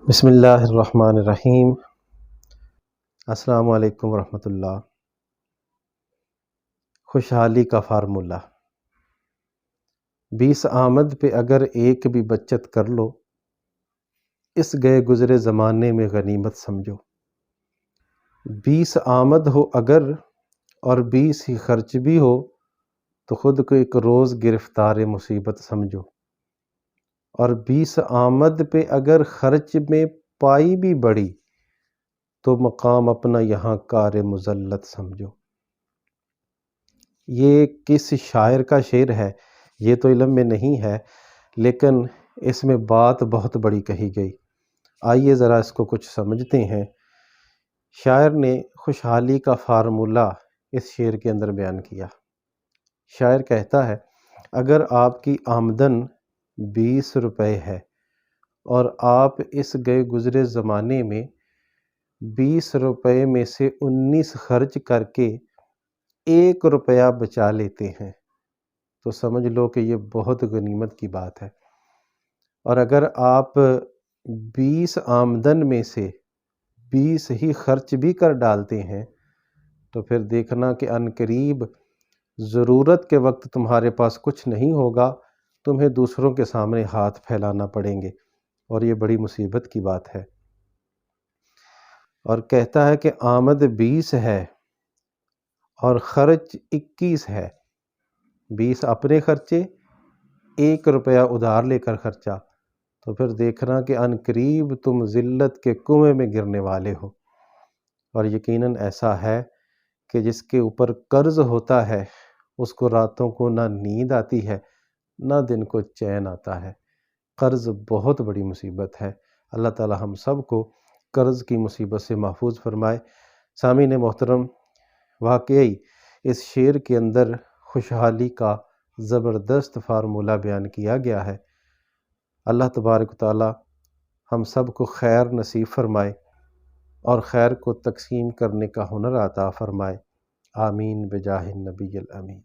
بسم اللہ الرحمن الرحیم۔ السلام علیکم ورحمۃ اللہ۔ خوشحالی کا فارمولہ: 20 آمد پہ اگر ایک بھی بچت کر لو، اس گئے گزرے زمانے میں غنیمت سمجھو۔ 20 آمد ہو اگر اور 20 ہی خرچ بھی ہو تو خود کو ایک روز گرفتار مصیبت سمجھو۔ اور 20 آمد پہ اگر خرچ میں پائی بھی بڑی تو مقام اپنا یہاں کار مذلت سمجھو۔ یہ کس شاعر کا شعر ہے؟ یہ تو علم میں نہیں ہے، لیکن اس میں بات بہت بڑی کہی گئی۔ آئیے ذرا اس کو کچھ سمجھتے ہیں۔ شاعر نے خوشحالی کا فارمولہ اس شعر کے اندر بیان کیا۔ شاعر کہتا ہے، اگر آپ کی آمدن 20 روپے ہے اور آپ اس گئے گزرے زمانے میں 20 روپے میں سے 19 خرچ کر کے 1 روپیہ بچا لیتے ہیں تو سمجھ لو کہ یہ بہت غنیمت کی بات ہے۔ اور اگر آپ 20 آمدن میں سے 20 ہی خرچ بھی کر ڈالتے ہیں تو پھر دیکھنا کہ عنقریب ضرورت کے وقت تمہارے پاس کچھ نہیں ہوگا، تمہیں دوسروں کے سامنے ہاتھ پھیلانا پڑیں گے، اور یہ بڑی مصیبت کی بات ہے۔ اور کہتا ہے کہ آمد 20 ہے اور خرچ 21 ہے، 20 اپنے خرچے، 1 روپیہ ادھار لے کر خرچا، تو پھر دیکھنا کہ عنقریب تم ذلت کے کنویں میں گرنے والے ہو۔ اور یقیناً ایسا ہے کہ جس کے اوپر قرض ہوتا ہے اس کو راتوں کو نہ نیند آتی ہے نہ دن کو چین آتا ہے۔ قرض بہت بڑی مصیبت ہے۔ اللہ تعالی ہم سب کو قرض کی مصیبت سے محفوظ فرمائے۔ سامعین محترم، واقعی اس شعر کے اندر خوشحالی کا زبردست فارمولہ بیان کیا گیا ہے۔ اللہ تبارک و تعالی ہم سب کو خیر نصیب فرمائے اور خیر کو تقسیم کرنے کا ہنر عطا فرمائے۔ آمین بجاہ النبی الامین۔